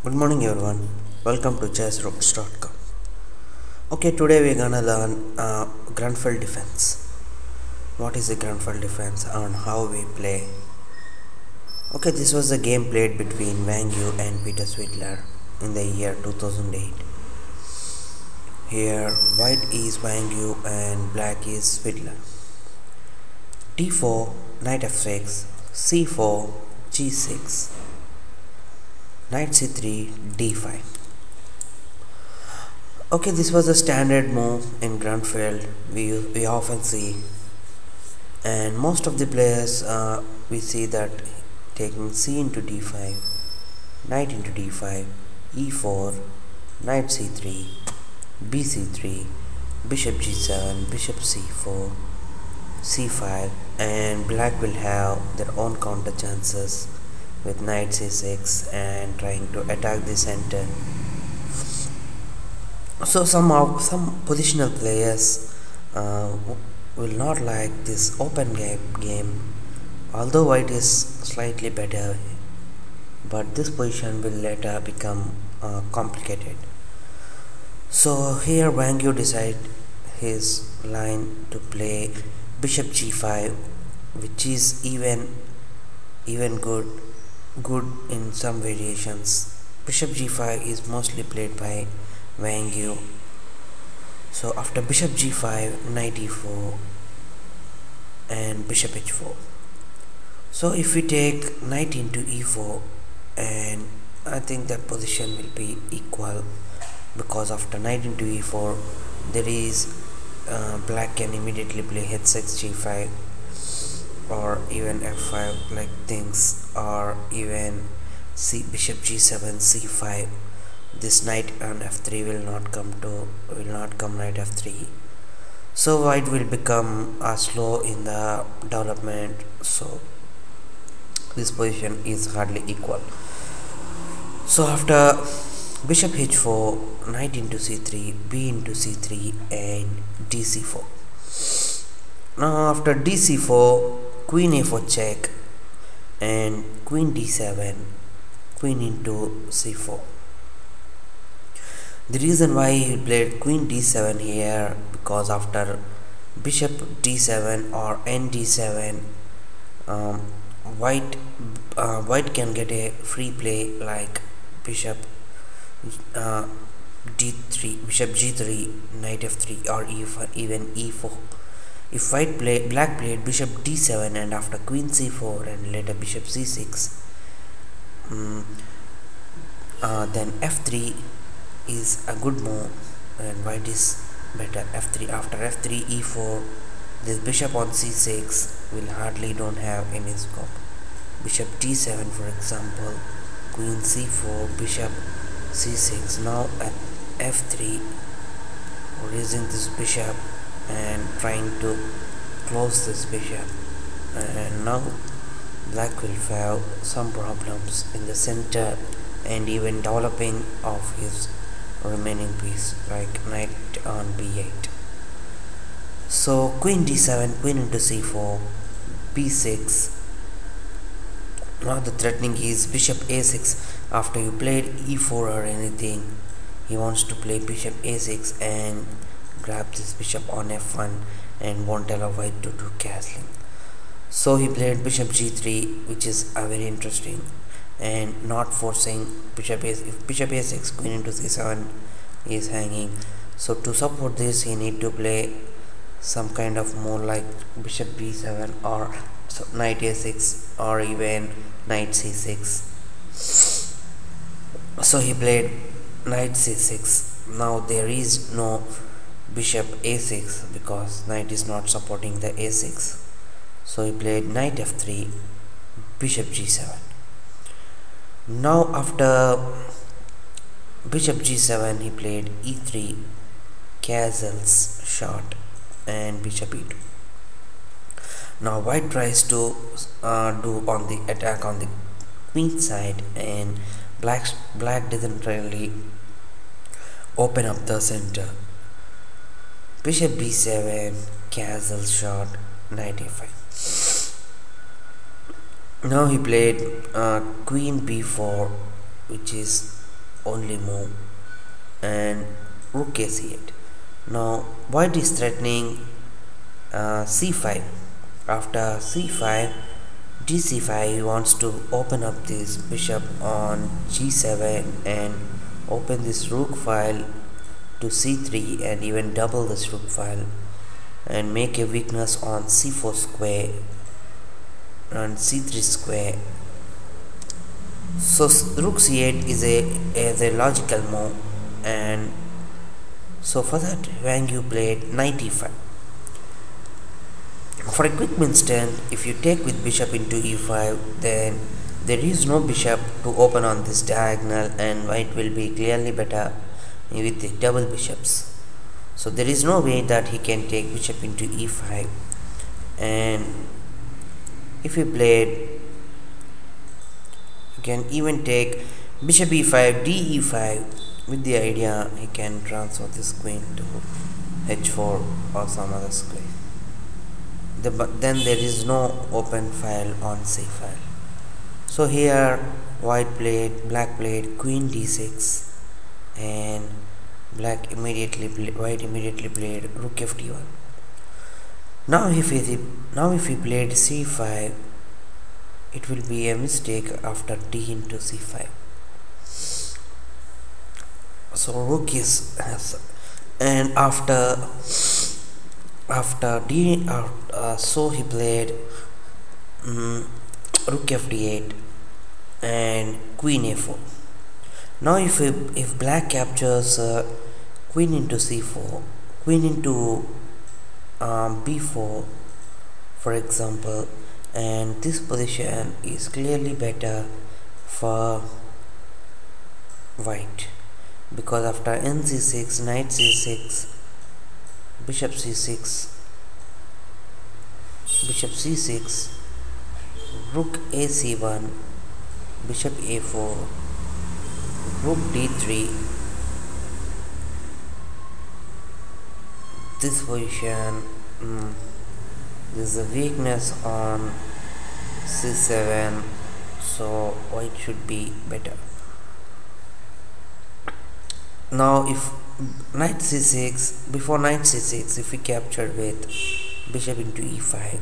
Good morning everyone. Welcome to chessroots.com. Okay, today we're gonna learn Grunfeld defense. What is the Grunfeld defense and how we play? Okay, this was a game played between Wang and Peter Svidler in the year 2008. Here, white is Wang and black is Svidler. d4, knight f6, c4, g6, knight c3, d5. Okay, this was a standard move in Grunfeld we often see, and most of the players we see that taking c into d5, knight into d5, e4, knight c3, bc3, bishop g7, bishop c4, c5, and black will have their own counter chances with knight c6 and trying to attack the center. So some positional players will not like this open game, although white is slightly better, but this position will later become complicated. So here Wang Yu decide his line to play bishop g5, which is even good in some variations. Bishop g5 is mostly played by Wang Yu. So after bishop g5, knight e4 and bishop h4. So if we take knight into e4, and I think that position will be equal, because after knight into e4 there is black can immediately play h6 g5 or even f5 like things, or even bishop g7 c5. This knight on f3 will not come knight f3. So white will become slow in the development. So this position is hardly equal. So after bishop h4, knight into c3, b into c3, and dc4. Now after dc4, queen a4 check, and queen d7, queen into c4. The reason why he played queen d7 here, because after bishop d7 or nd7, white can get a free play like bishop d3, bishop g3, knight f3, or even e4. If black played bishop d7 and after queen c4 and later bishop c6, then f3 is a good move and white is better. f3, after f3, e4, this bishop on c6 will hardly don't have any scope. Bishop d7 for example, queen c4, bishop c6. Now at f3, raising this bishop and trying to close this bishop, and now black will have some problems in the center and even developing of his remaining piece like knight on b8. So queen d7, queen into c4, b6. Now the threatening is bishop a6. After you played e4 or anything, he wants to play bishop a6 and grab this bishop on f1 and won't allow white to do castling. So he played bishop g3, which is very interesting, and not forcing bishop a6. If bishop a6, queen into c7 is hanging, so to support this he need to play some kind of move like bishop b7 or knight a6 or even knight c6. So he played knight c6. Now there is no bishop a6 because knight is not supporting the a6. So he played knight f3, bishop g7. Now after bishop g7 he played e3, castles shot, and bishop e2. Now white tries to do on the attack on the queen side, and black doesn't really open up the center. Bishop b7, castle shot, knight a5. Now he played queen b4, which is only move, and rook a8. Now white is threatening c5. After c5, dc5, he wants to open up this bishop on g7 and open this rook file to c3 and even double this rook file and make a weakness on c4 square and c3 square. So rook c8 is a logical move, and so for that Wang played knight e5. For a quick instant, if you take with bishop into e5, then there is no bishop to open on this diagonal, and white will be clearly better with the double bishops. So there is no way that he can take bishop into e5, and if he played, you can even take bishop e5, d e5 with the idea he can transfer this queen to h4 or some other square. But then there is no open file on c file. So here black played queen d6, and white immediately played rook fd1. Now if he played c5, it will be a mistake after d into c5. So rook is and after d so he played rook fd8 and queen a4. Now if black captures queen into c4, queen into b4 for example, and this position is clearly better for white, because after nc6, knight c6, bishop c6, rook ac1, bishop a4, rook d3, this position, there is a weakness on c7, so white should be better. Now if knight c6, before knight c6, if we capture with bishop into e5,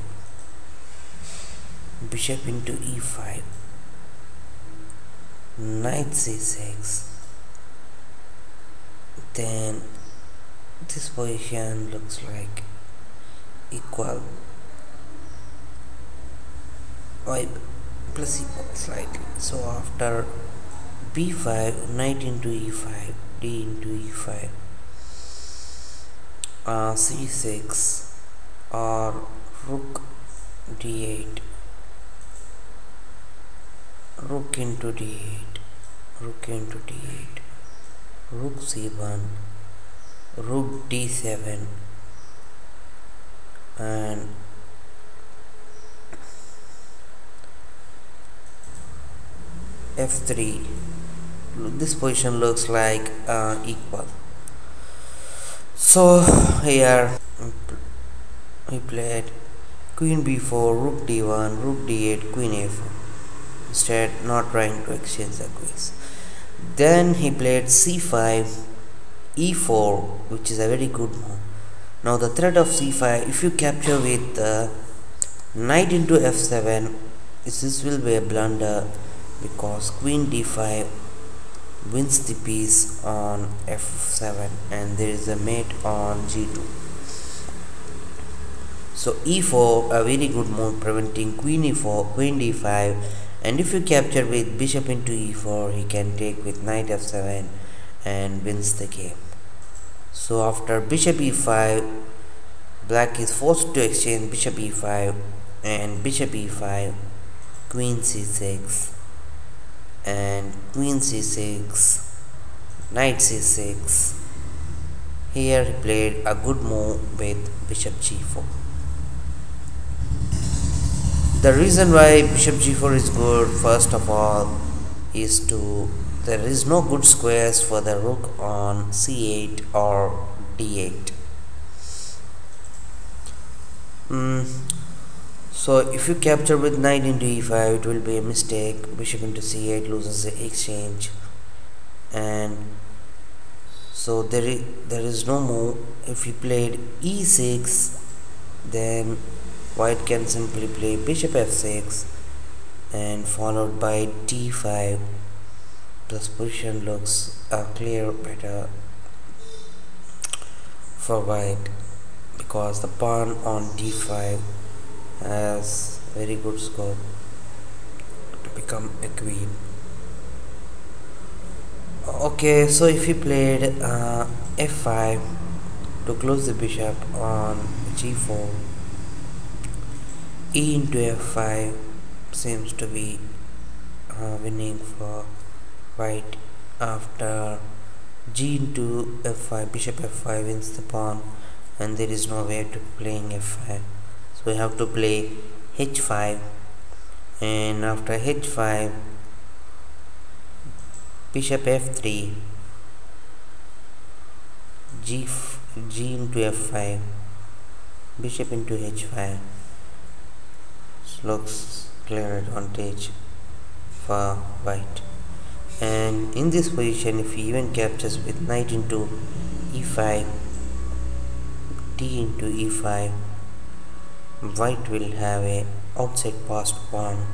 knight c6, then this position looks like equal, y plus equal slightly. So after b5, knight into e5, d into e5, c6 or rook d8, rook into d8, rook c1, rook d7, and f3. This position looks like equal. So here we played queen b4, rook d1, rook d8, queen a4, instead not trying to exchange the queens. Then he played c5, e4, which is a very good move. Now the threat of c5, if you capture with knight into f7, this will be a blunder, because queen d5 wins the piece on f7 and there is a mate on g2. So e4, a very good move preventing queen e4, queen d5, and if you capture with bishop into e4, he can take with knight f7 and wins the game. So after bishop e5, black is forced to exchange bishop e5 and bishop e5, queen c6 and queen c6, knight c6. Here he played a good move with bishop g4. The reason why bishop g4 is good, first of all, is there is no good squares for the rook on c8 or d8. So if you capture with knight into e5, it will be a mistake. Bishop into c8 loses the exchange, and so there is no move. If he played e6, then white can simply play bishop f6 and followed by d5. This position looks clear better for white because the pawn on d5 has very good scope to become a queen. Okay, so if he played f5 to close the bishop on g4, e into f5 seems to be winning for white. After g into f5, bishop f5 wins the pawn, and there is no way to playing f5, so we have to play h5, and after h5 bishop f3, g into f5, bishop into h5. This looks clear advantage for white. And in this position, if he even captures with knight into e5, d into e5, white will have a outside passed pawn,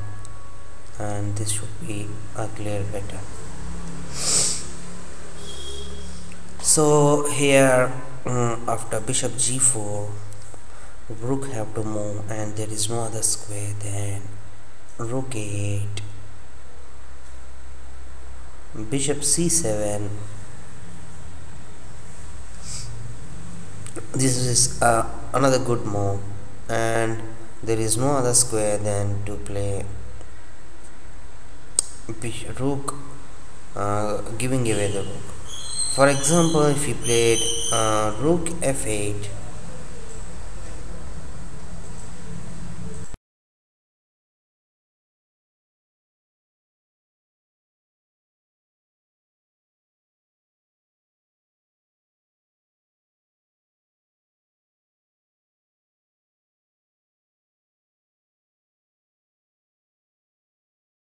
and this should be a clear better. So here after bishop g4, rook have to move, and there is no other square than rook a8, bishop c7. This is another good move, and there is no other square than to play rook, giving away the rook. For example, if he played rook f8,